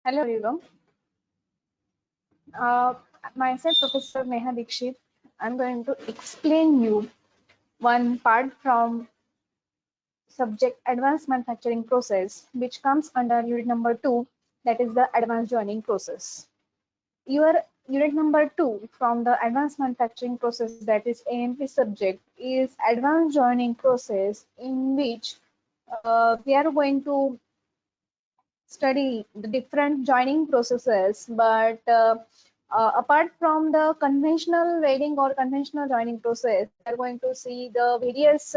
Hello everyone. Uh, Myself Professor Neha Dikshit. I'm going to explain you one part from subject advanced manufacturing process, which comes under unit number 2, that is the advanced joining process. Your unit number 2 from the advanced manufacturing process, that is AMP subject, is advanced joining process, in which we are going to study the different joining processes, but apart from the conventional welding or conventional joining process, we are going to see the various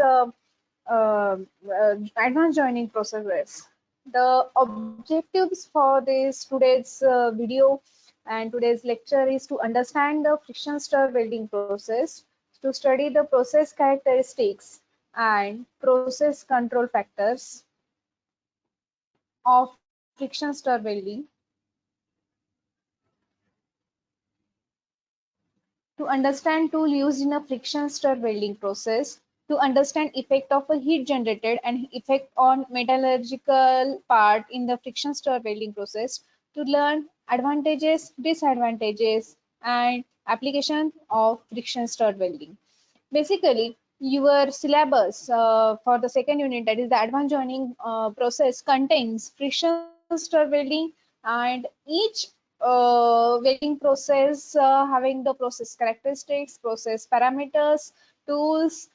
advanced joining processes. The objectives for this today's video and today's lecture is to understand the friction stir welding process, to study the process characteristics and process control factors of friction stir welding, to understand tool used in a friction stir welding process, to understand effect of a heat generated and effect on metallurgical part in the friction stir welding process, to learn advantages, disadvantages, and application of friction stir welding. Basically, your syllabus for the second unit, that is the advanced joining process, contains friction stir welding, and each welding process having the process characteristics, process parameters, tools,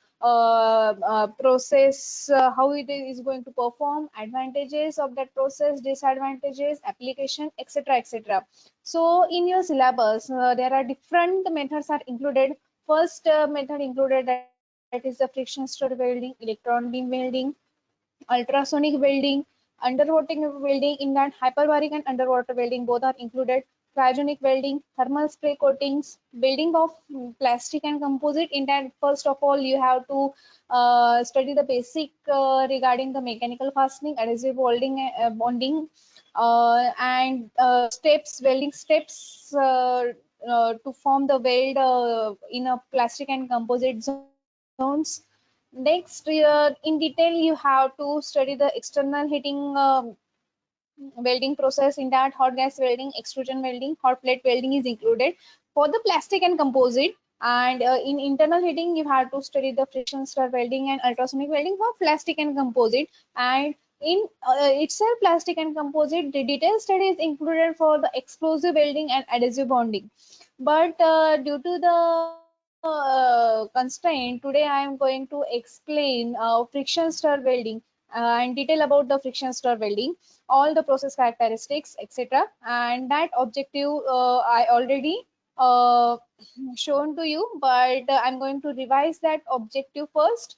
process, how it is going to perform, advantages of that process, disadvantages, application, etc., etc. So in your syllabus, there are different methods are included. First method included, that is the friction stir welding, electron beam welding, ultrasonic welding, underwater welding. In that, hyperbaric and underwater welding both are included. Cryogenic welding, thermal spray coatings, building of plastic and composite. In that, first of all, you have to study the basic regarding the mechanical fastening, adhesive welding, bonding, and steps, welding steps to form the weld in a plastic and composite zones. Next, in detail, you have to study the external heating welding process. In that, hot gas welding, extrusion welding, hot plate welding is included for the plastic and composite. And in internal heating, you have to study the friction stir welding and ultrasonic welding for plastic and composite. And in itself, plastic and composite, the detailed study is included for the explosive welding and adhesive bonding. But due to the constraint, today I am going to explain friction stir welding and detail about the friction stir welding, all the process characteristics, etc. And that objective I already uh, shown to you, but I'm going to revise that objective first.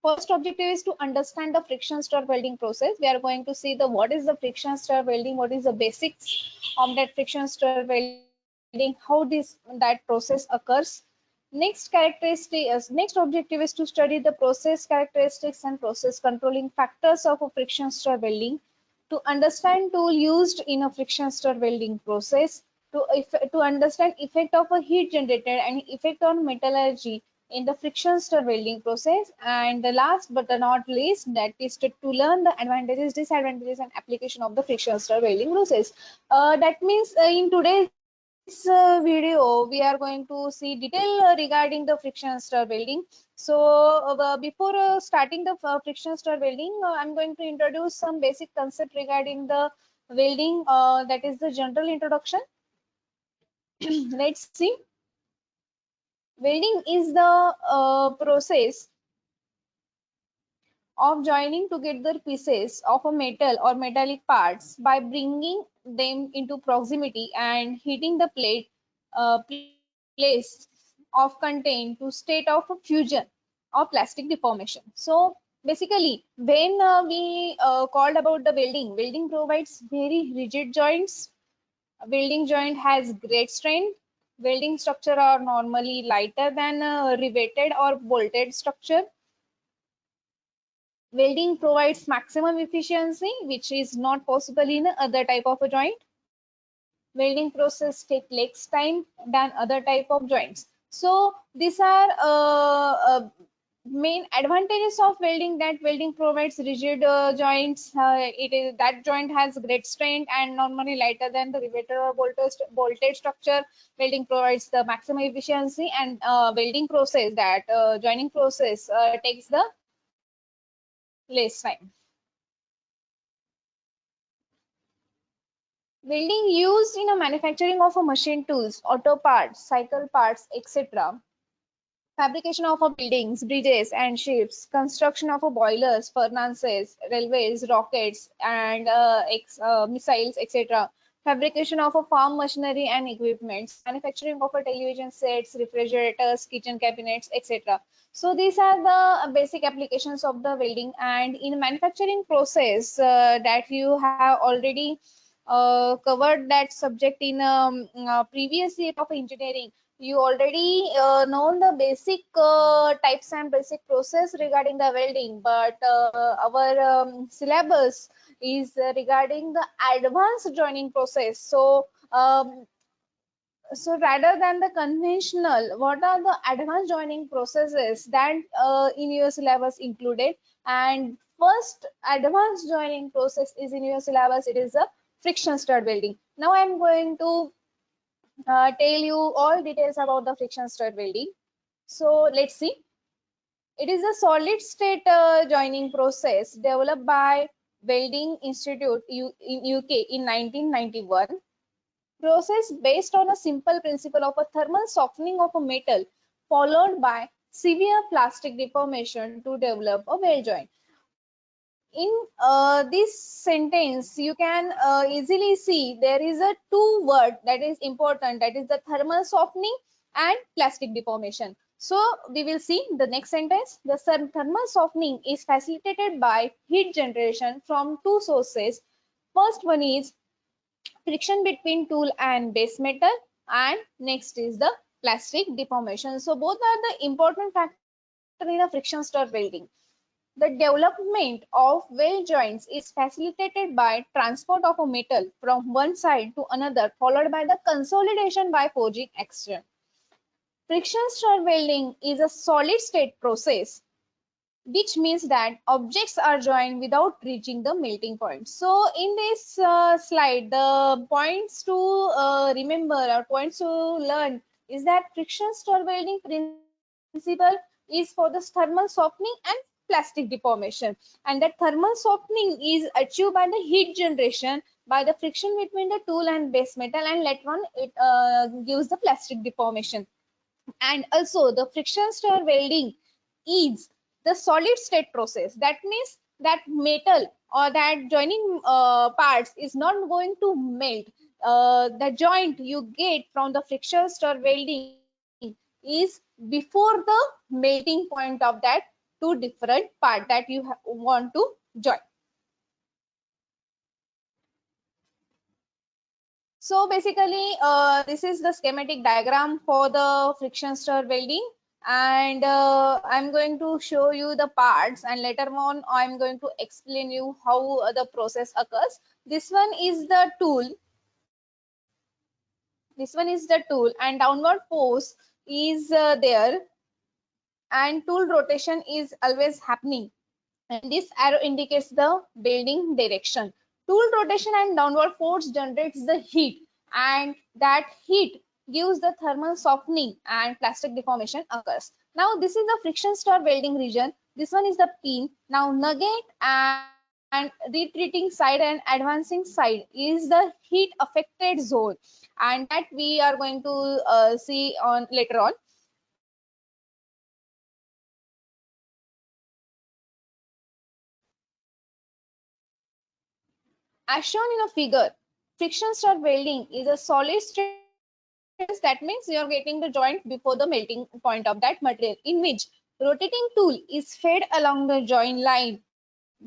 First objective is to understand the friction stir welding process. We are going to see the what is the friction stir welding, what is the basics of that friction stir welding, how that process occurs. Next objective is to study the process characteristics and process controlling factors of a friction stir welding, to understand tool used in a friction stir welding process, to understand effect of a heat generated and effect on metallurgy in the friction stir welding process, and the last but not least, that is to learn the advantages, disadvantages, and application of the friction stir welding process. That means in today's video we are going to see detail regarding the friction stir welding. So before starting the friction stir welding, I'm going to introduce some basic concept regarding the welding, that is the general introduction. Let's see. Welding is the process of joining together pieces of a metal or metallic parts by bringing them into proximity and heating the plate place of contain to state of fusion or plastic deformation. So basically, when we called about the welding provides very rigid joints. A welding joint has great strength. Welding structure are normally lighter than a riveted or bolted structure. Welding provides maximum efficiency, which is not possible in other type of a joint. Welding process take less time than other type of joints. So these are main advantages of welding, that welding provides rigid joints. It is that joint has great strength and normally lighter than the riveted or bolted structure. Welding provides the maximum efficiency, and welding process, that joining process takes the less time. Welding used in a manufacturing of a machine tools, auto parts, cycle parts, etc. Fabrication of a buildings, bridges and ships, construction of a boilers, furnaces, railways, rockets and missiles, etc. Fabrication of a farm machinery and equipments, manufacturing of a television sets, refrigerators, kitchen cabinets, etc. So these are the basic applications of the welding. And in manufacturing process, that you have already covered that subject in previous year of engineering. You already know the basic types and basic process regarding the welding, but our syllabus is regarding the advanced joining process. So rather than the conventional, what are the advanced joining processes that in your syllabus included? And first advanced joining process is in your syllabus. It is a friction stir welding. Now I am going to tell you all details about the friction stir welding. So let's see. It is a solid state joining process developed by Welding Institute in UK in 1991. Process based on a simple principle of a thermal softening of a metal followed by severe plastic deformation to develop a weld joint. In this sentence, you can easily see there is a two word that is important, that is the thermal softening and plastic deformation. So we will see the next sentence. The thermal softening is facilitated by heat generation from two sources. First one is friction between tool and base metal, and next is the plastic deformation. So both are the important factor in a friction stir welding. The development of weld joints is facilitated by transport of a metal from one side to another, followed by the consolidation by forging action. Friction stir welding is a solid state process, which means that objects are joined without reaching the melting point. So in this slide, the points to remember or points to learn is that friction stir welding principle is for the thermal softening and plastic deformation, and that thermal softening is achieved by the heat generation by the friction between the tool and base metal, and later on it gives the plastic deformation. And also the friction stir welding is the solid state process. That means that metal or that joining parts is not going to melt. The joint you get from the friction stir welding is before the melting point of that two different part that you want to join. So basically, this is the schematic diagram for the friction stir welding, and I'm going to show you the parts, and later on I'm going to explain you how the process occurs. This one is the tool. This one is the tool, and downward force is there, and tool rotation is always happening, and this arrow indicates the building direction. Tool rotation and downward force generates the heat, and that heat gives the thermal softening and plastic deformation occurs. Now this is the friction stir welding region. This one is the pin. Now nugget and retreating side and advancing side is the heat affected zone, and that we are going to see on later on. As shown in a figure, friction stir welding is a solid state process. That means you are getting the joint before the melting point of that material, in which rotating tool is fed along the joint line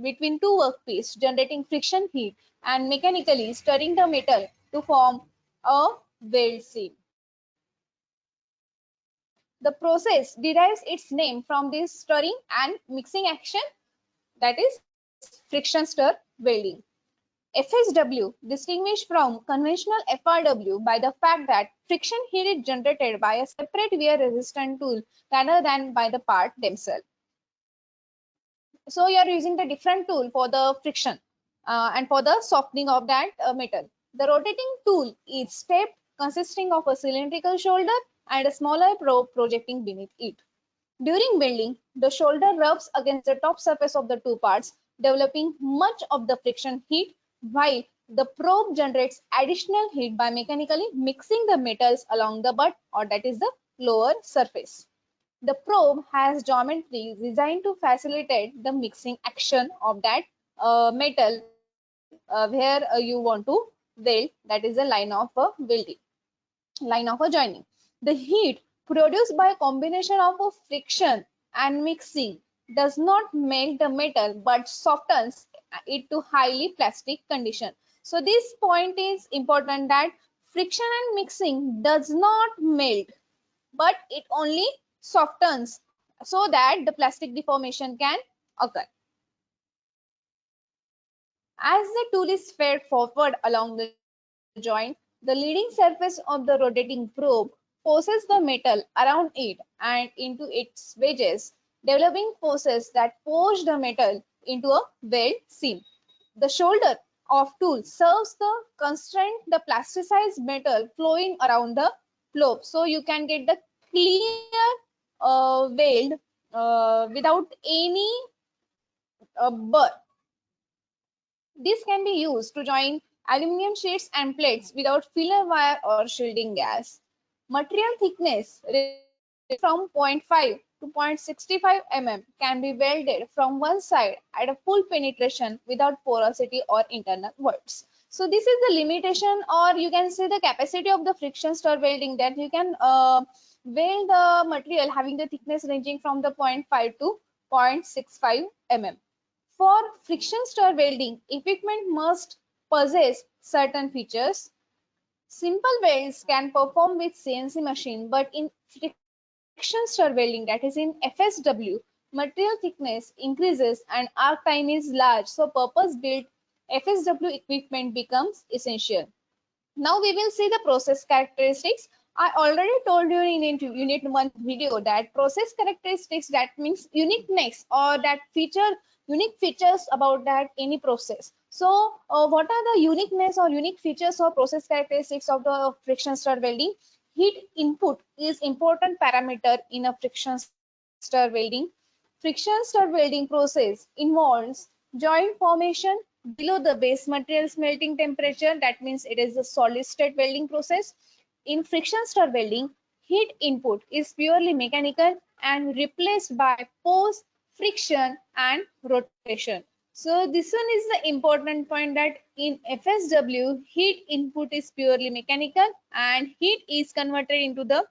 between two workpieces, generating friction heat and mechanically stirring the metal to form a weld seam. The process derives its name from this stirring and mixing action, that is friction stir welding. FSW distinguished from conventional FRW by the fact that friction heat is generated by a separate wear resistant tool rather than by the part themselves. So you are using the different tool for the friction and for the softening of that metal. The rotating tool is stepped, consisting of a cylindrical shoulder and a smaller probe projecting beneath it. During welding, the shoulder rubs against the top surface of the two parts, developing much of the friction heat, while the probe generates additional heat by mechanically mixing the metals along the butt, or that is the lower surface. The probe has geometry designed to facilitate the mixing action of that metal where you want to weld, that is the line of welding, line of a joining. The heat produced by a combination of a friction and mixing does not melt the metal but softens it to highly plastic condition. So this point is important, that friction and mixing does not melt but it only softens so that the plastic deformation can occur. As the tool is fed forward along the joint, the leading surface of the rotating probe forces the metal around it and into its wedges, developing forces that push the metal into a weld seam. The shoulder of tool serves the constraint the plasticized metal flowing around the probe. So you can get the clear weld without any burr. This can be used to join aluminum sheets and plates without filler wire or shielding gas. Material thickness ranging from 0.5 to 0.65 mm can be welded from one side at a full penetration without porosity or internal voids. So this is the limitation, or you can say the capacity of the friction stir welding, that you can weld the material having the thickness ranging from the 0.5 to 0.65 mm. For friction stir welding, equipment must possess certain features. Simple welds can perform with CNC machine, but in friction stir welding, that is in FSW, material thickness increases and arc time is large, so purpose-built FSW equipment becomes essential. Now we will see the process characteristics. I already told you in unit 1 video that process characteristics, that means uniqueness or that unique features about that any process. So what are the uniqueness or unique features or process characteristics of the friction stir welding? Heat input is important parameter in a friction stir welding. Friction stir welding process involves joint formation below the base material melting temperature. That means it is a solid state welding process. In friction stir welding, heat input is purely mechanical and replaced by force, friction and rotation. So this one is the important point, that in FSW, heat input is purely mechanical and heat is converted into the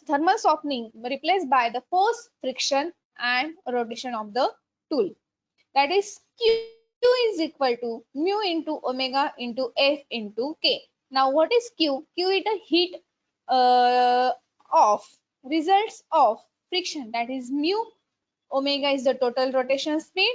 thermal softening replaced by the force, friction and rotation of the tool. That is Q is equal to mu into omega into F into K. Now what is Q? Q is the heat of results of friction, that is mu. Omega is the total rotation speed,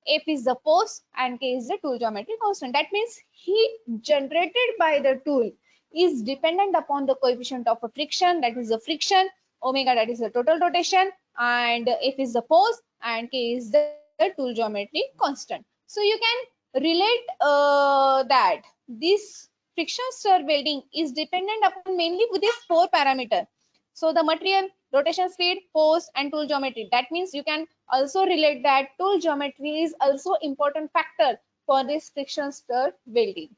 F is the force and K is the tool geometry constant. That means heat generated by the tool is dependent upon the coefficient of a friction, that is the friction, omega that is the total rotation, and F is the force and K is the tool geometry constant. So you can relate that this friction stir welding is dependent upon mainly with these four parameters. So the material, rotation speed, force and tool geometry. That means you can also relate that tool geometry is also important factor for this friction stir welding.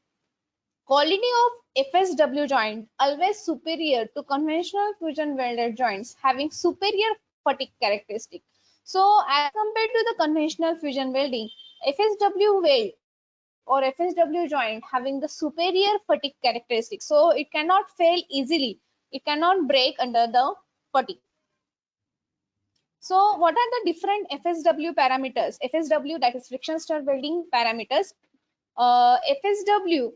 Quality of FSW joint always superior to conventional fusion welded joints having superior fatigue characteristic. So as compared to the conventional fusion welding, FSW weld or FSW joint having the superior fatigue characteristic. So it cannot fail easily. It cannot break under the fatigue. So what are the different FSW parameters? FSW, that is friction stir welding parameters. FSW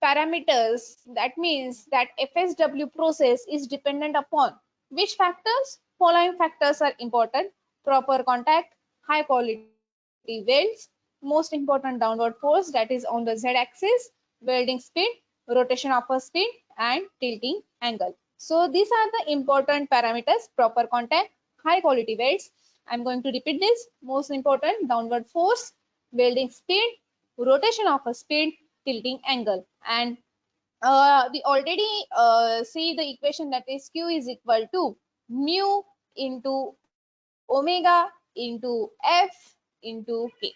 parameters, that means that FSW process is dependent upon which factors? Following factors are important: proper contact, high quality welds, most important downward force, that is on the Z axis, welding speed, rotation of a speed and tilting angle. So these are the important parameters: proper contact, high quality welds I'm going to repeat this. Most important: downward force, welding speed, rotation of a speed, tilting angle. And we already see the equation, that is Q is equal to mu into omega into F into K.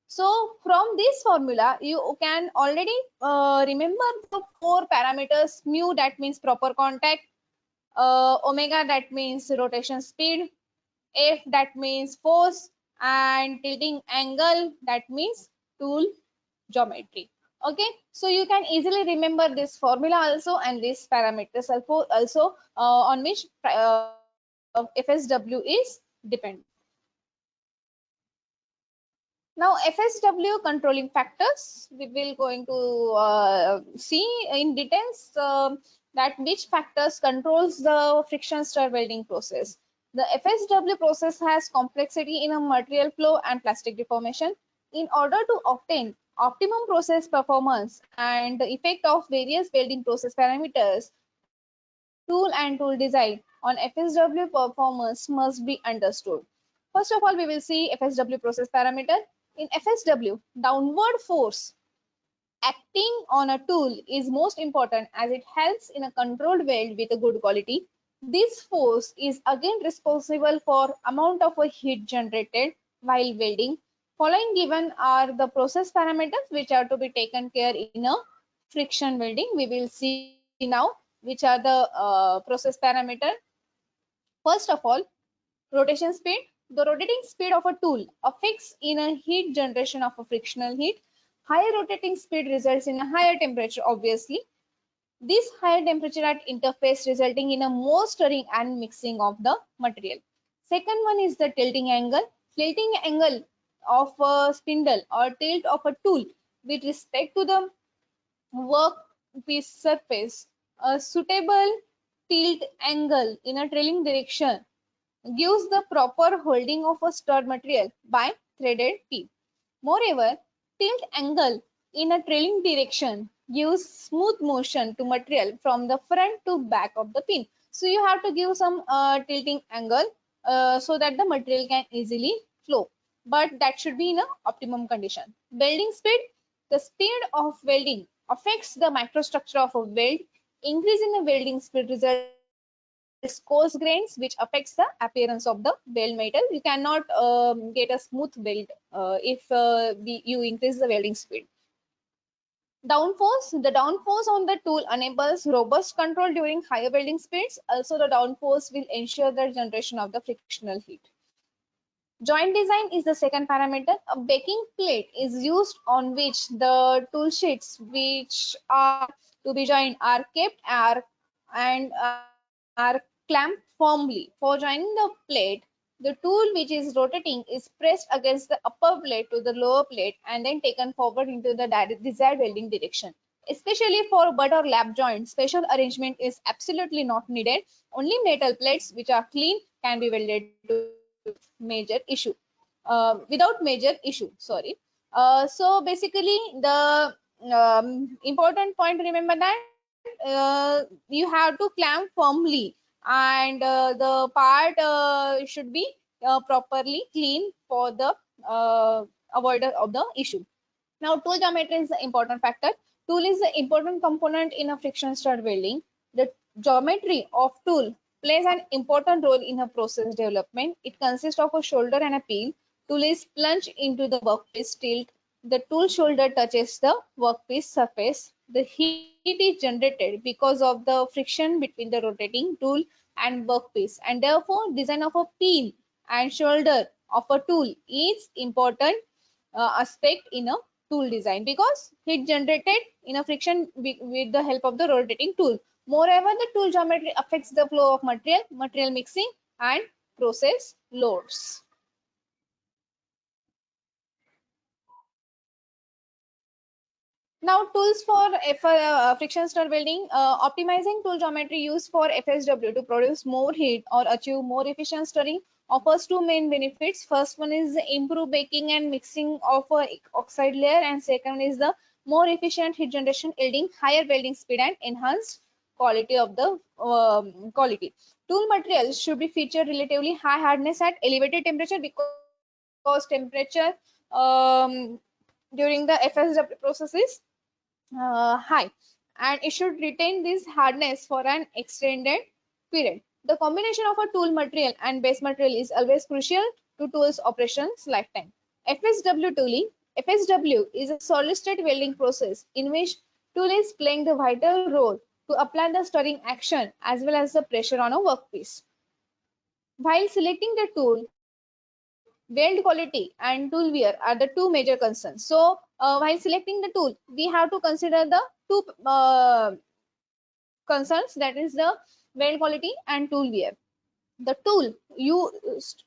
So from this formula, you can already remember the four parameters: mu, that means proper contact, omega, that means rotation speed, F, that means force, and tilting angle, that means tool geometry. Okay, so you can easily remember this formula also, and these parameters also on which FSW is dependent. Now, FSW controlling factors, we will going to see in details that which factors controls the friction stir welding process. The FSW process has complexity in a material flow and plastic deformation. In order to obtain optimum process performance and the effect of various welding process parameters, tool and tool design on FSW performance must be understood. First of all, we will see FSW process parameter. In FSW, downward force acting on a tool is most important as it helps in a controlled weld with a good quality. This force is again responsible for amount of a heat generated while welding. Following given are the process parameters which are to be taken care in a friction welding. We will see now which are the process parameter. First of all, rotation speed. The rotating speed of a tool affects in a heat generation of a frictional heat. Higher rotating speed results in a higher temperature, obviously. This higher temperature at interface resulting in a more stirring and mixing of the material. Second one is the tilting angle. Tilting angle of a spindle or tilt of a tool with respect to the workpiece surface. A suitable tilt angle in a trailing direction gives the proper holding of a stirred material by threaded teeth. Moreover, tilt angle in a trailing direction gives smooth motion to material from the front to back of the pin. So you have to give some tilting angle so that the material can easily flow. But that should be in a optimum condition. Welding speed. The speed of welding affects the microstructure of a weld. Increase in the welding speed results coarse grains, which affects the appearance of the weld metal. You cannot get a smooth weld if you increase the welding speed. Downforce. The downforce on the tool enables robust control during higher welding speeds. Also, the downforce will ensure the generation of the frictional heat. Joint design is the second parameter. A baking plate is used on which the tool sheets which are to be joined are kept and are clamped firmly. For joining the plate, the tool which is rotating is pressed against the upper plate to the lower plate and then taken forward into the desired welding direction. Especially for butt or lap joints, special arrangement is absolutely not needed. Only metal plates which are clean can be welded to without major issue. Sorry. So basically, the important point to remember that you have to clamp firmly, and the part should be properly clean for the avoider of the issue. Now, tool geometry is the important factor. Tool is the important component in a friction stir welding. The geometry of tool plays an important role in a process development. It consists of a shoulder and a pin. Tool is plunged into the workpiece tilt. The tool shoulder touches the workpiece surface. The heat is generated because of the friction between the rotating tool and workpiece, and therefore design of a pin and shoulder of a tool is important aspect in a tool design, because heat generated in a friction with the help of the rotating tool. Moreover, the tool geometry affects the flow of material mixing, and process loads. Now, tools for friction stir welding. Optimizing tool geometry used for FSW to produce more heat or achieve more efficient stirring offers two main benefits. First one is the improved baking and mixing of a oxide layer, and second is the more efficient heat generation, yielding higher welding speed and enhanced quality of the quality. Tool materials should be featured relatively high hardness at elevated temperature because temperature during the FSW process is high, and it should retain this hardness for an extended period. The combination of a tool material and base material is always crucial to tool's operations lifetime. FSW tooling. FSW is a solid state welding process in which tool is playing the vital role to apply the stirring action as well as the pressure on a workpiece. While selecting the tool, weld quality and tool wear are the two major concerns. So, while selecting the tool, we have to consider the two concerns, that is the weld quality and tool wear. The tool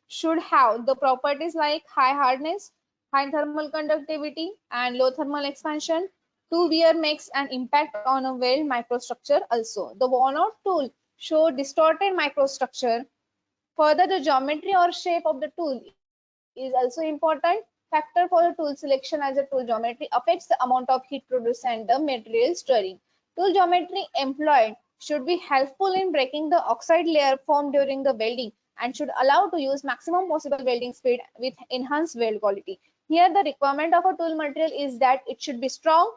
should have the properties like high hardness, high thermal conductivity, and low thermal expansion. Tool wear makes an impact on a weld microstructure also. The worn-out tool show distorted microstructure. Further, the geometry or shape of the tool is also important factor for the tool selection, as the tool geometry affects the amount of heat produced and the material stirring. Tool geometry employed should be helpful in breaking the oxide layer formed during the welding and should allow to use maximum possible welding speed with enhanced weld quality. Here the requirement of a tool material is that it should be strong,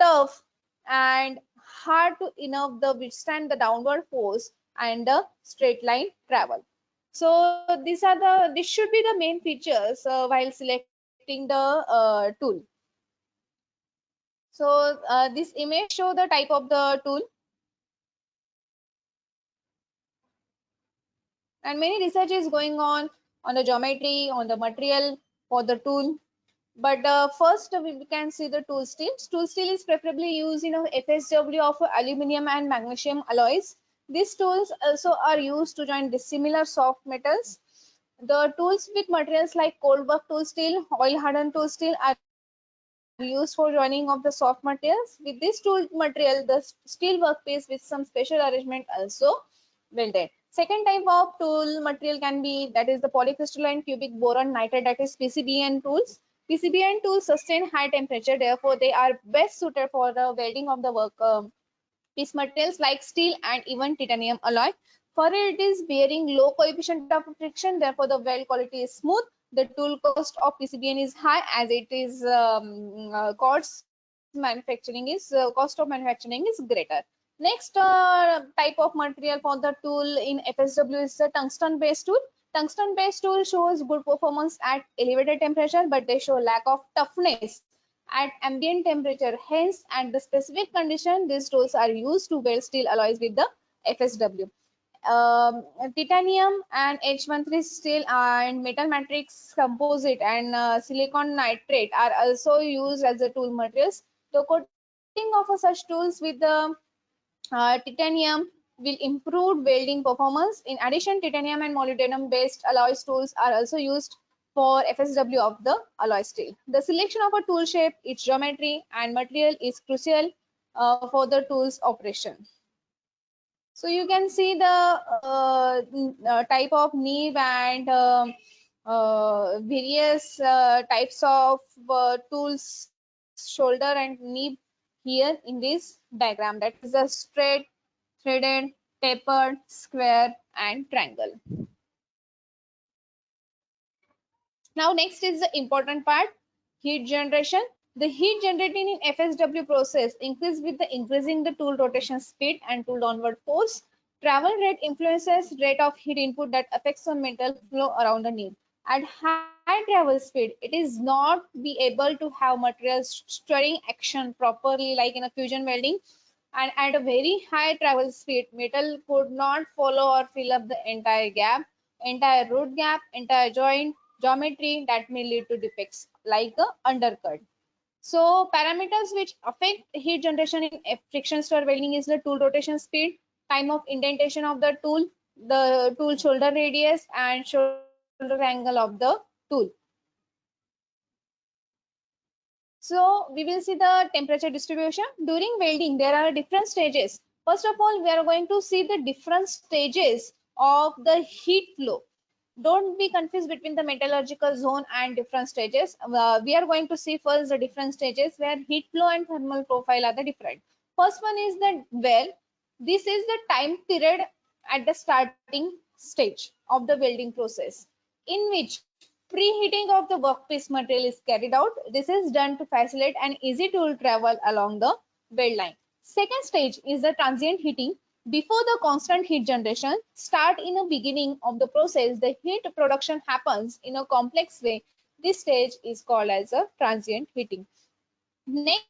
tough, and hard to enough to withstand the downward force and the straight line travel. So this should be the main features while selecting the tool. So this image show the type of the tool, and many research is going on the geometry, on the material for the tool. But first we can see the tool steel. Tool steel is preferably used in a FSW of aluminum and magnesium alloys. These tools also are used to join dissimilar soft metals. The tools with materials like cold work tool steel, oil hardened tool steel are used for joining of the soft materials. With this tool material, the steel workpiece with some special arrangement also welded. Second type of tool material can be, that is the polycrystalline cubic boron nitride, that is PCBN tools. PCBN tools sustain high temperature, therefore they are best suited for the welding of the work piece materials like steel and even titanium alloy. For it is bearing low coefficient of friction, therefore the weld quality is smooth. The tool cost of PCBN is high as it is cost of manufacturing is greater. Next type of material for the tool in FSW is the tungsten based tool. Tungsten based tool shows good performance at elevated temperature, but they show lack of toughness at ambient temperature. Hence, at the specific condition, these tools are used to weld steel alloys with the FSW. Titanium and H13 steel and metal matrix composite and silicon nitrate are also used as the tool materials. The coating of such tools with the titanium will improve welding performance. In addition, titanium and molybdenum based alloys tools are also used for FSW of the alloy steel. The selection of a tool shape, its geometry and material is crucial for the tool's operation. So you can see the type of nib and various types of tools, shoulder and nib here in this diagram. That is a straight, threaded, tapered, square, and triangle. Now next is the important part, heat generation. The heat generated in FSW process increase with the increasing the tool rotation speed and tool downward force. Travel rate influences rate of heat input that affects the metal flow around the nib. At high travel speed, it is not be able to have materials stirring action properly like in a fusion welding, and at a very high travel speed, metal could not follow or fill up the entire gap, entire root gap, entire joint, geometry that may lead to defects like a undercut. So parameters which affect heat generation in friction stir welding is the tool rotation speed, time of indentation of the tool shoulder radius, and shoulder angle of the tool. So we will see the temperature distribution. During welding, there are different stages. First of all, we are going to see the different stages of the heat flow. Don't be confused between the metallurgical zone and different stages. We are going to see first the different stages where heat flow and thermal profile are the different. First one is the well. This is the time period at the starting stage of the welding process in which preheating of the workpiece material is carried out. This is done to facilitate an easy tool travel along the weld line. Second stage is the transient heating. Before the constant heat generation start in the beginning of the process, the heat production happens in a complex way. This stage is called as a transient heating. Next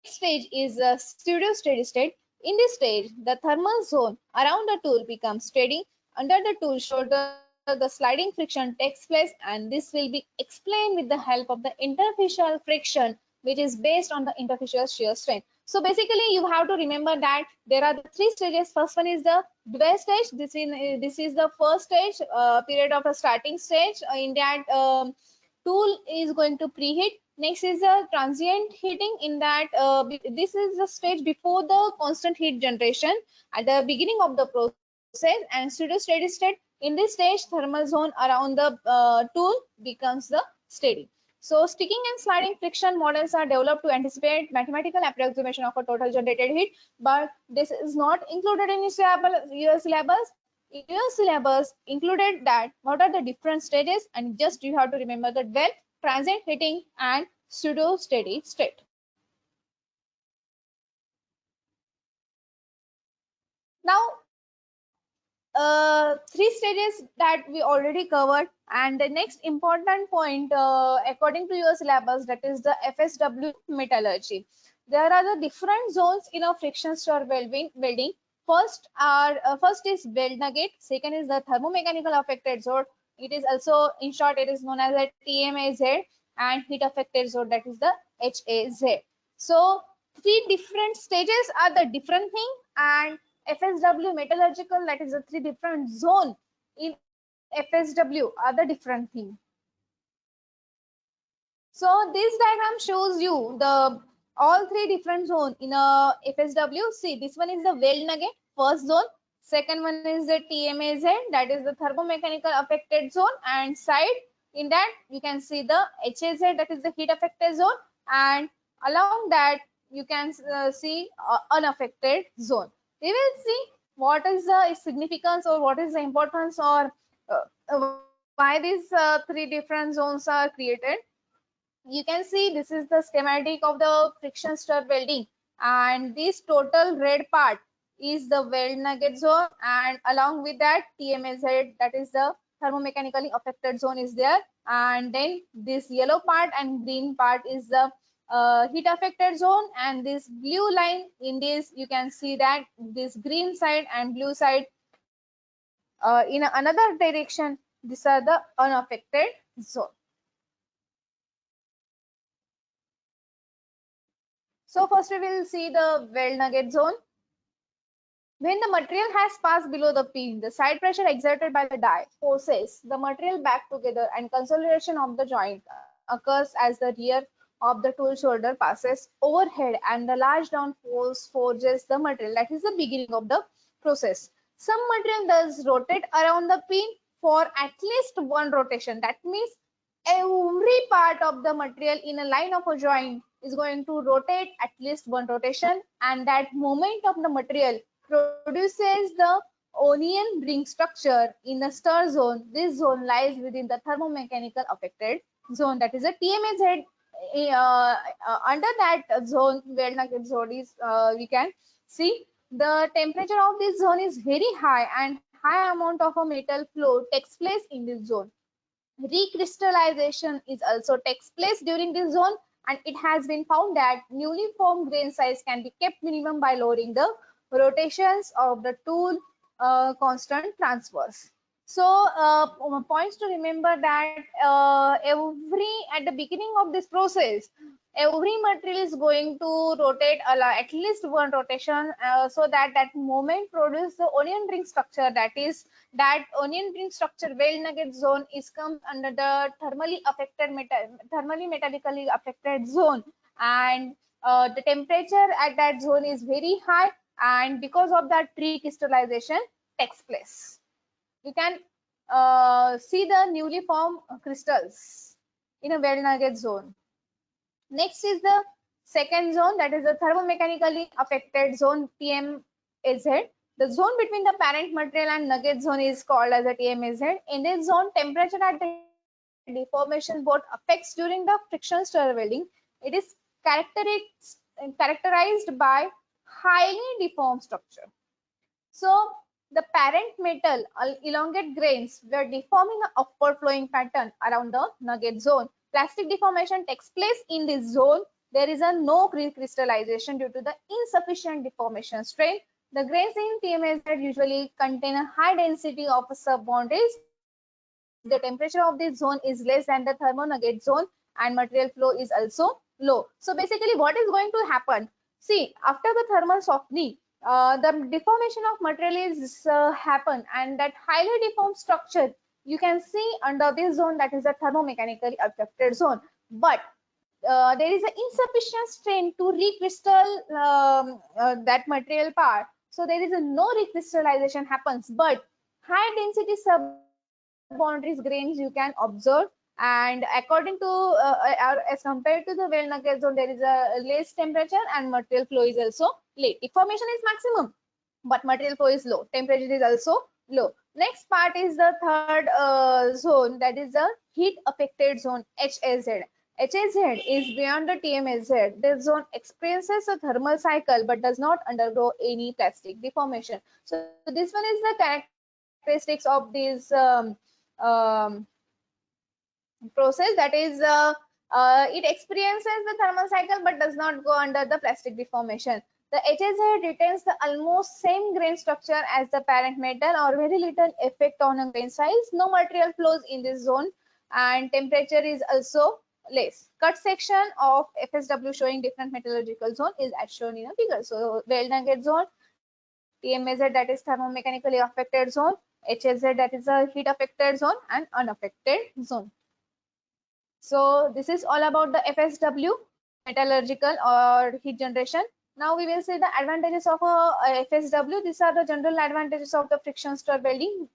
stage is a pseudo steady state. In this stage, the thermal zone around the tool becomes steady. Under the tool shoulder, the sliding friction takes place, and this will be explained with the help of the interfacial friction, which is based on the interfacial shear strain. So basically, you have to remember that there are the three stages. First one is the dual stage. This is the first stage, period of a starting stage. In that, tool is going to preheat. Next is the transient heating. In that, this is the stage before the constant heat generation at the beginning of the process, and pseudo steady state. In this stage, thermal zone around the tool becomes the steady. So sticking and sliding friction models are developed to anticipate mathematical approximation of a total generated heat, but this is not included in your syllabus. In your syllabus included that what are the different stages, and just you have to remember that well, transient heating and pseudo steady state. Now, three stages that we already covered, and the next important point, according to your syllabus, that is the FSW metallurgy. There are the different zones in a friction stir welding. First is weld nugget. Second is the thermomechanical affected zone. It is also, in short, it is known as a TMAZ, and heat affected zone, that is the HAZ. So three different stages are the different thing, and FSW metallurgical, that is the three different zone in FSW are the different thing. So this diagram shows you the all three different zone in a FSW. See, this one is the weld nugget first zone. Second one is the TMAZ, that is the thermomechanical affected zone, and side in that you can see the HAZ, that is the heat affected zone, and along that you can see unaffected zone. We will see what is the significance or what is the importance, or why these three different zones are created. You can see this is the schematic of the friction stir welding, and this total red part is the weld nugget zone, and along with that TMAZ, that is the thermomechanically affected zone, is there, and then this yellow part and green part is the heat affected zone, and this blue line, in this you can see that this green side and blue side, in another direction, these are the unaffected zone. So first we will see the weld nugget zone. When the material has passed below the pin, the side pressure exerted by the die forces the material back together, and consolidation of the joint occurs as the rear of the tool shoulder passes overhead, and the large down force forges the material. That is the beginning of the process. Some material does rotate around the pin for at least one rotation. That means every part of the material in a line of a joint is going to rotate at least one rotation, and that moment of the material produces the onion ring structure in a stir zone. This zone lies within the thermomechanical affected zone, that is a TMAZ. Under that zone, weld nugget zone is, we can see the temperature of this zone is very high, and high amount of a metal flow takes place in this zone. Recrystallization is also takes place during this zone, and it has been found that newly formed grain size can be kept minimum by lowering the rotations of the tool constant transverse. So points to remember that every at the beginning of this process, every material is going to rotate at least one rotation, so that that moment produce the onion ring structure. That is, that onion ring structure weld nugget zone is comes under the thermally metallically affected zone, and the temperature at that zone is very high, and because of that pre-crystallization takes place. You can see the newly formed crystals in a weld nugget zone. Next is the second zone, that is the thermomechanically affected zone, TMAZ. The zone between the parent material and nugget zone is called as a TMZ. In this zone, temperature at the deformation board affects during the friction stir welding. It is characterized by highly deformed structure. So the parent metal elongate grains were deforming an upward flowing pattern around the nugget zone. Plastic deformation takes place in this zone. There is a no crystallization due to the insufficient deformation strain. The grains in TMAZ usually contain a high density of sub-boundaries. The temperature of this zone is less than the thermonugget zone and material flow is also low. So basically what is going to happen? See, after the thermal softening, the deformation of material is happen, and that highly deformed structure you can see under this zone, that is a thermomechanically affected zone. But there is an insufficient strain to recrystal that material part, so there is a no recrystallization happens, but high density sub-boundaries grains you can observe. And according to as compared to the well nugget zone, there is a less temperature and material flow is also late. Deformation is maximum, but material flow is low. Temperature is also low. Next part is the third zone, that is the heat affected zone, HAZ. HAZ is beyond the TMAZ. This zone experiences a thermal cycle but does not undergo any plastic deformation. So this one is the characteristics of this process, that is it experiences the thermal cycle but does not go under the plastic deformation. The HSA retains the almost same grain structure as the parent metal or very little effect on a grain size. No material flows in this zone and temperature is also less. Cut section of FSW showing different metallurgical zone is as shown in a figure. So weld nugget zone, TMAZ, that is thermomechanically affected zone, HSZ, that is a heat affected zone, and unaffected zone. So this is all about the FSW, metallurgical or heat generation. Now we will see the advantages of a FSW. These are the general advantages of the friction stir welding.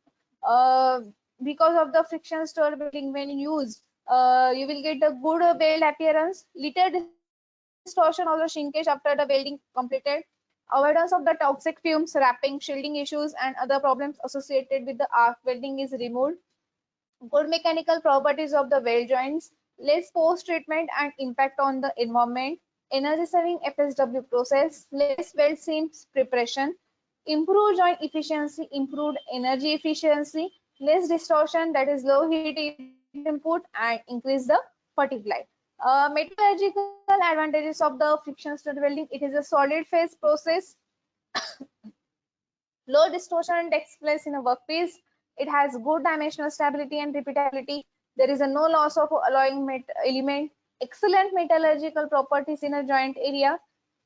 Uh, because of the friction stir welding, when used, you will get a good weld appearance, little distortion or the shrinkage after the welding completed, avoidance of the toxic fumes, wrapping, shielding issues, and other problems associated with the arc welding is removed. Good mechanical properties of the weld joints, less post-treatment and impact on the environment, energy-saving FSW process, less weld seams preparation, improved joint efficiency, improved energy efficiency, less distortion, that is low heat input, and increase the fatigue life. Metallurgical advantages of the friction stir welding: it is a solid phase process, low distortion takes place in a workpiece. It has good dimensional stability and repeatability. There is a no loss of alloying element. Excellent metallurgical properties in a joint area.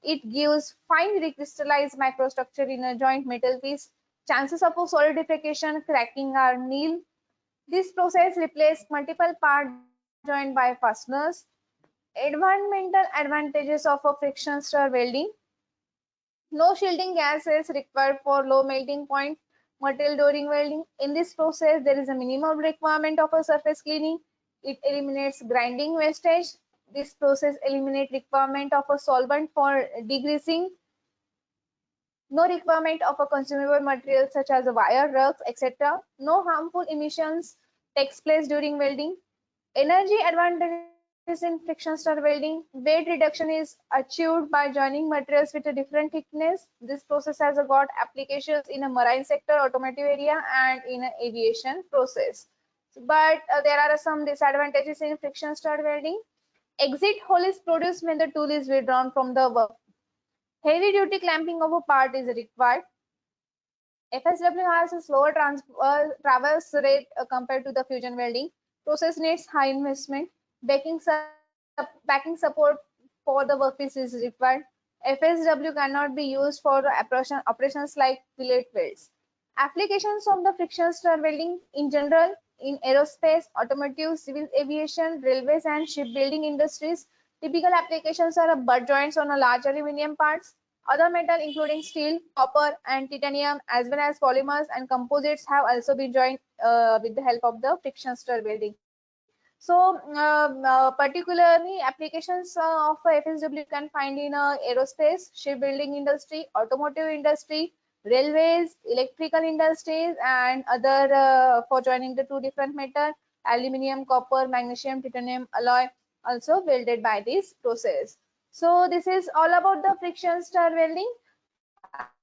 It gives fine recrystallized microstructure in a joint metal piece. Chances of solidification, cracking are nil. This process replaces multiple part joined by fasteners. Environmental advantages of a friction stir welding: no shielding gases required for low melting point material during welding. In this process, there is a minimum requirement of a surface cleaning. It eliminates grinding wastage. This process eliminates requirement of a solvent for degreasing. No requirement of a consumable material such as a wire, rugs, etc. No harmful emissions takes place during welding. Energy advantages in friction stir welding: weight reduction is achieved by joining materials with a different thickness. This process has got applications in a marine sector, automotive area, and in an aviation process. But there are some disadvantages in friction stir welding. Exit hole is produced when the tool is withdrawn from the work. Heavy duty clamping of a part is required. FSW has a slower traverse rate compared to the fusion welding. Process needs high investment. Backing support for the workpiece is required. FSW cannot be used for operations like fillet welds. Applications of the friction stir welding in general in aerospace, automotive, civil aviation, railways, and shipbuilding industries. Typical applications are butt joints on a large aluminum parts. Other metal including steel, copper, and titanium, as well as polymers and composites, have also been joined with the help of the friction stir welding. So, particularly applications of FSW can find in aerospace, shipbuilding industry, automotive industry, railways, electrical industries, and other for joining the two different metal, aluminium, copper, magnesium, titanium alloy also welded by this process. So this is all about the friction stir welding,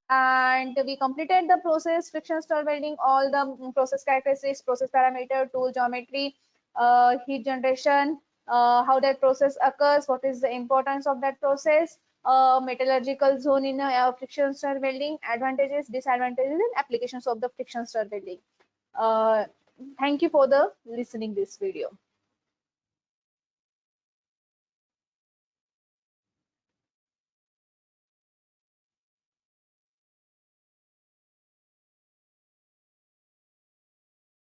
and we completed the process friction stir welding, all the process characteristics, process parameter, tool geometry, heat generation, how that process occurs, what is the importance of that process, metallurgical zone in friction stir welding, advantages, disadvantages, and applications of the friction stir welding. Uh, Thank you for the listening this video.